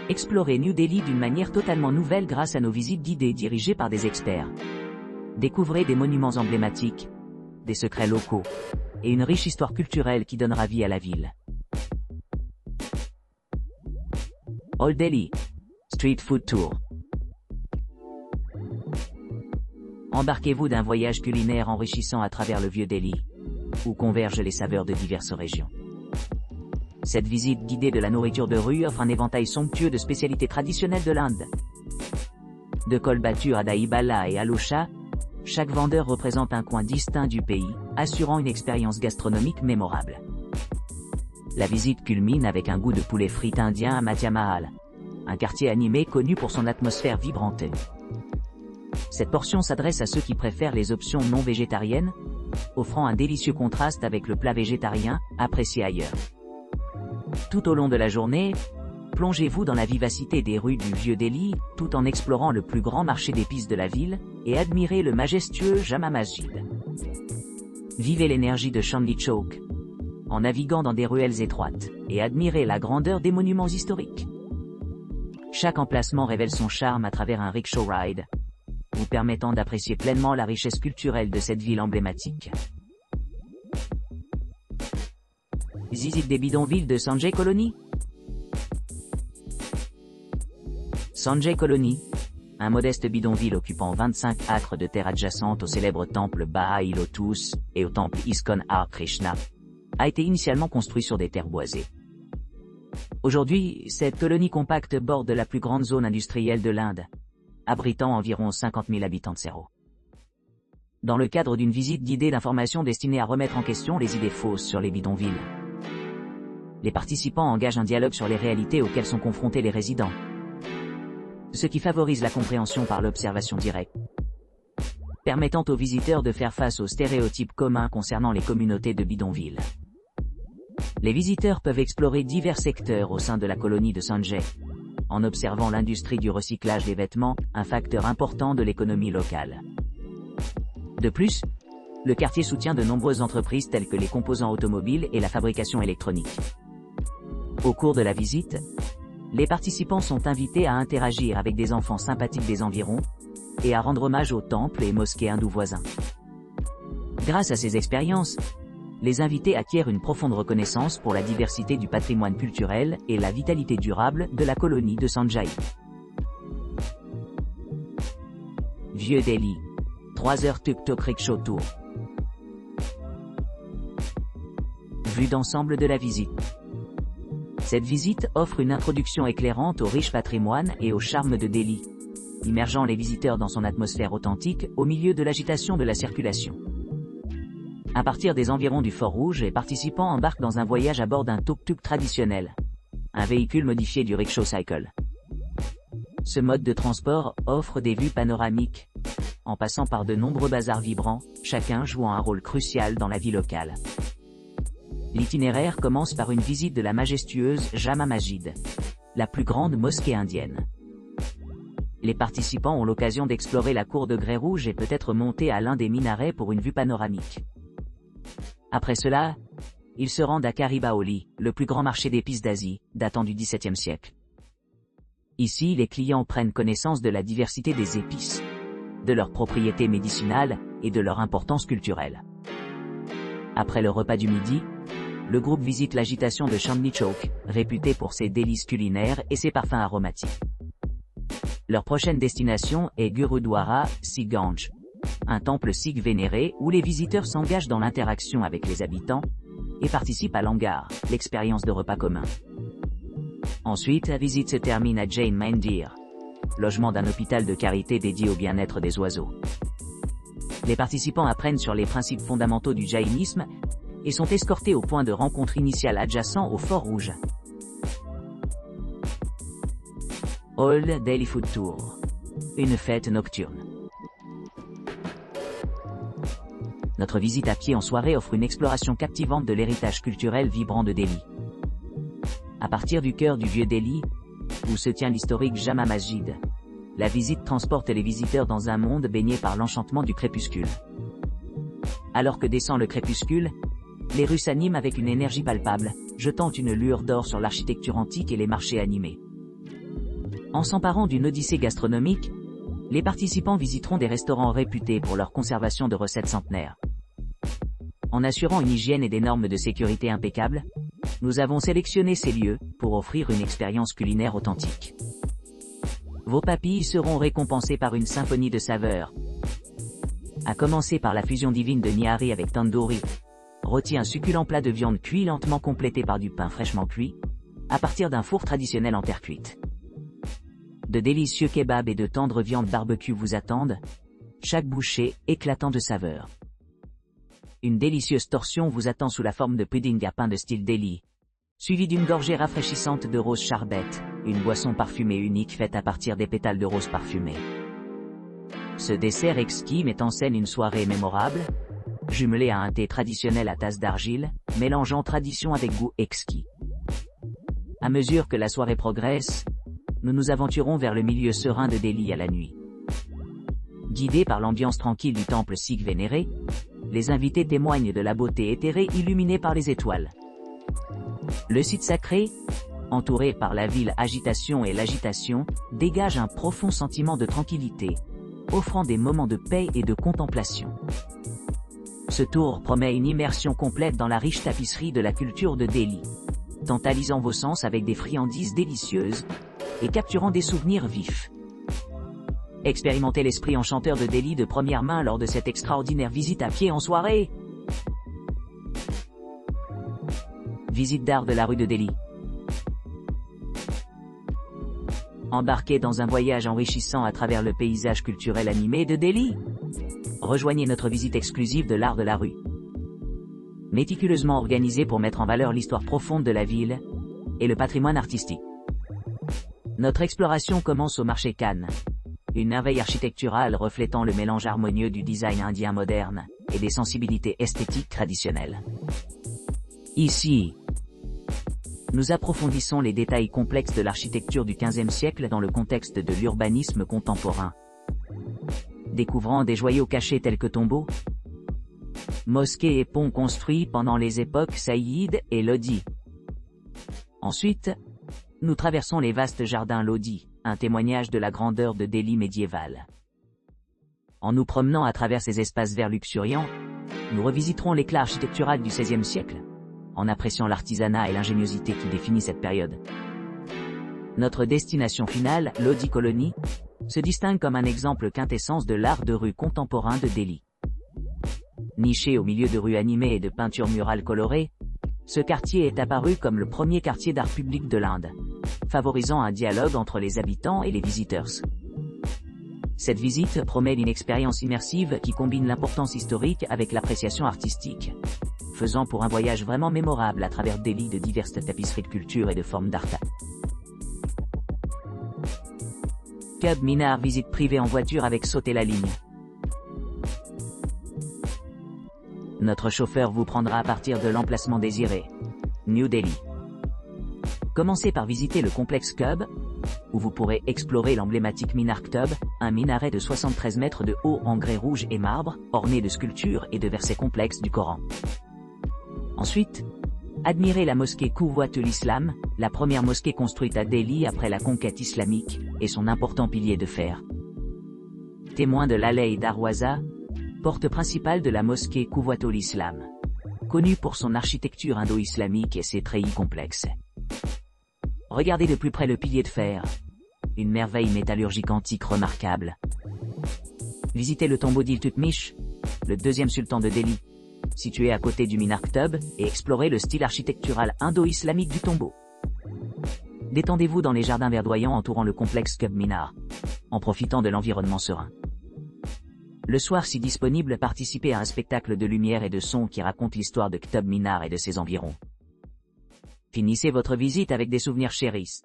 Explorez New Delhi d'une manière totalement nouvelle grâce à nos visites guidées dirigées par des experts. Découvrez des monuments emblématiques, des secrets locaux, et une riche histoire culturelle qui donnera vie à la ville. Old Delhi Street Food Tour. Embarquez-vous d'un voyage culinaire enrichissant à travers le vieux Delhi, où convergent les saveurs de diverses régions. Cette visite guidée de la nourriture de rue offre un éventail somptueux de spécialités traditionnelles de l'Inde. De Kolbatur à Dahi Bala et Alocha, chaque vendeur représente un coin distinct du pays, assurant une expérience gastronomique mémorable. La visite culmine avec un goût de poulet frit indien à Madhya Mahal, un quartier animé connu pour son atmosphère vibrante. Cette portion s'adresse à ceux qui préfèrent les options non végétariennes, offrant un délicieux contraste avec le plat végétarien, apprécié ailleurs. Tout au long de la journée, plongez-vous dans la vivacité des rues du vieux Delhi, tout en explorant le plus grand marché d'épices de la ville, et admirez le majestueux Jama Masjid. Vivez l'énergie de Chandni Chowk, en naviguant dans des ruelles étroites, et admirez la grandeur des monuments historiques. Chaque emplacement révèle son charme à travers un rickshaw ride, vous permettant d'apprécier pleinement la richesse culturelle de cette ville emblématique. Visite des bidonvilles de Sanjay Colony. Sanjay Colony, un modeste bidonville occupant 25 acres de terre adjacente au célèbre temple Bahai Lotus et au temple ISKCON Hare Krishna, a été initialement construit sur des terres boisées. Aujourd'hui, cette colonie compacte borde la plus grande zone industrielle de l'Inde, abritant environ 50 000 habitants de Sero. Dans le cadre d'une visite guidée d'information destinée à remettre en question les idées fausses sur les bidonvilles, les participants engagent un dialogue sur les réalités auxquelles sont confrontés les résidents, ce qui favorise la compréhension par l'observation directe, permettant aux visiteurs de faire face aux stéréotypes communs concernant les communautés de bidonvilles. Les visiteurs peuvent explorer divers secteurs au sein de la colonie de Sanjay, en observant l'industrie du recyclage des vêtements, un facteur important de l'économie locale. De plus, le quartier soutient de nombreuses entreprises telles que les composants automobiles et la fabrication électronique. Au cours de la visite, les participants sont invités à interagir avec des enfants sympathiques des environs, et à rendre hommage aux temples et mosquées hindous voisins. Grâce à ces expériences, les invités acquièrent une profonde reconnaissance pour la diversité du patrimoine culturel et la vitalité durable de la colonie de Sanjay. Vieux Delhi, 3 heures tuk-tuk rickshaw tour. Vue d'ensemble de la visite. Cette visite offre une introduction éclairante au riche patrimoine et au charme de Delhi, immergeant les visiteurs dans son atmosphère authentique au milieu de l'agitation de la circulation. À partir des environs du Fort Rouge, les participants embarquent dans un voyage à bord d'un tuk-tuk traditionnel, un véhicule modifié du rickshaw cycle. Ce mode de transport offre des vues panoramiques, en passant par de nombreux bazars vibrants, chacun jouant un rôle crucial dans la vie locale. L'itinéraire commence par une visite de la majestueuse Jama Masjid, la plus grande mosquée indienne. Les participants ont l'occasion d'explorer la cour de grès rouge et peut-être monter à l'un des minarets pour une vue panoramique. Après cela, ils se rendent à Karibaoli, le plus grand marché d'épices d'Asie, datant du XVIIe siècle. Ici, les clients prennent connaissance de la diversité des épices, de leurs propriétés médicinales et de leur importance culturelle. Après le repas du midi, le groupe visite l'agitation de Chandni Chowk, réputée pour ses délices culinaires et ses parfums aromatiques. Leur prochaine destination est Gurudwara Sikh Ganj, un temple sikh vénéré où les visiteurs s'engagent dans l'interaction avec les habitants et participent à l'Angar, l'expérience de repas commun. Ensuite, la visite se termine à Jain Mandir, logement d'un hôpital de charité dédié au bien-être des oiseaux. Les participants apprennent sur les principes fondamentaux du jaïnisme et sont escortés au point de rencontre initial adjacent au Fort Rouge. Old Delhi Food Tour. Une fête nocturne. Notre visite à pied en soirée offre une exploration captivante de l'héritage culturel vibrant de Delhi. À partir du cœur du vieux Delhi, où se tient l'historique Jama Masjid, la visite transporte les visiteurs dans un monde baigné par l'enchantement du crépuscule. Alors que descend le crépuscule, les rues s'animent avec une énergie palpable, jetant une lueur d'or sur l'architecture antique et les marchés animés. En s'emparant d'une odyssée gastronomique, les participants visiteront des restaurants réputés pour leur conservation de recettes centenaires. En assurant une hygiène et des normes de sécurité impeccables, nous avons sélectionné ces lieux pour offrir une expérience culinaire authentique. Vos papilles seront récompensées par une symphonie de saveurs. À commencer par la fusion divine de nihari avec tandoori, rôti, un succulent plat de viande cuit lentement complété par du pain fraîchement cuit, à partir d'un four traditionnel en terre cuite. De délicieux kebabs et de tendres viandes barbecue vous attendent, chaque bouchée éclatant de saveurs. Une délicieuse torsion vous attend sous la forme de pudding à pain de style Delhi, suivi d'une gorgée rafraîchissante de rose charbette, une boisson parfumée unique faite à partir des pétales de rose parfumés. Ce dessert exquis met en scène une soirée mémorable, jumelée à un thé traditionnel à tasse d'argile, mélangeant tradition avec goût exquis. À mesure que la soirée progresse, nous nous aventurons vers le milieu serein de Delhi à la nuit. Guidés par l'ambiance tranquille du temple sikh vénéré, les invités témoignent de la beauté éthérée illuminée par les étoiles. Le site sacré, entouré par la ville agitation et l'agitation, dégage un profond sentiment de tranquillité, offrant des moments de paix et de contemplation. Ce tour promet une immersion complète dans la riche tapisserie de la culture de Delhi, tantalisant vos sens avec des friandises délicieuses et capturant des souvenirs vifs. Expérimentez l'esprit enchanteur de Delhi de première main lors de cette extraordinaire visite à pied en soirée. Visite d'art de la rue de Delhi. Embarquez dans un voyage enrichissant à travers le paysage culturel animé de Delhi. Rejoignez notre visite exclusive de l'art de la rue. Méticuleusement organisée pour mettre en valeur l'histoire profonde de la ville et le patrimoine artistique. Notre exploration commence au marché Khan, une merveille architecturale reflétant le mélange harmonieux du design indien moderne et des sensibilités esthétiques traditionnelles. Ici, nous approfondissons les détails complexes de l'architecture du XVe siècle dans le contexte de l'urbanisme contemporain. Découvrant des joyaux cachés tels que tombeaux, mosquées et ponts construits pendant les époques Saïd et Lodi. Ensuite, nous traversons les vastes jardins Lodi, un témoignage de la grandeur de Delhi médiévale. En nous promenant à travers ces espaces verts luxuriants, nous revisiterons l'éclat architectural du XVIe siècle, en appréciant l'artisanat et l'ingéniosité qui définit cette période. Notre destination finale, Lodi Colony, se distingue comme un exemple quintessence de l'art de rue contemporain de Delhi. Niché au milieu de rues animées et de peintures murales colorées, ce quartier est apparu comme le premier quartier d'art public de l'Inde, favorisant un dialogue entre les habitants et les visiteurs. Cette visite promet une expérience immersive qui combine l'importance historique avec l'appréciation artistique, faisant pour un voyage vraiment mémorable à travers Delhi de diverses tapisseries de culture et de formes d'art. Qutb Minar, visite privée en voiture avec sauter la ligne. Notre chauffeur vous prendra à partir de l'emplacement désiré, New Delhi. Commencez par visiter le complexe Qutb, où vous pourrez explorer l'emblématique Minar Qutb, un minaret de 73 mètres de haut en grès rouge et marbre, orné de sculptures et de versets complexes du Coran. Ensuite, admirez la mosquée Quwwatul Islam, la première mosquée construite à Delhi après la conquête islamique, et son important pilier de fer. Témoin de l'Alai Darwaza, porte principale de la mosquée Quwwatul Islam, connue pour son architecture indo-islamique et ses treillis complexes. Regardez de plus près le pilier de fer, une merveille métallurgique antique remarquable. Visitez le tombeau d'Iltutmish, le deuxième sultan de Delhi, situé à côté du Minar Qutb, et explorez le style architectural indo-islamique du tombeau. Détendez-vous dans les jardins verdoyants entourant le complexe Qutb Minar, en profitant de l'environnement serein. Le soir, si disponible, participez à un spectacle de lumière et de son qui raconte l'histoire de Qutb Minar et de ses environs. Finissez votre visite avec des souvenirs chéris.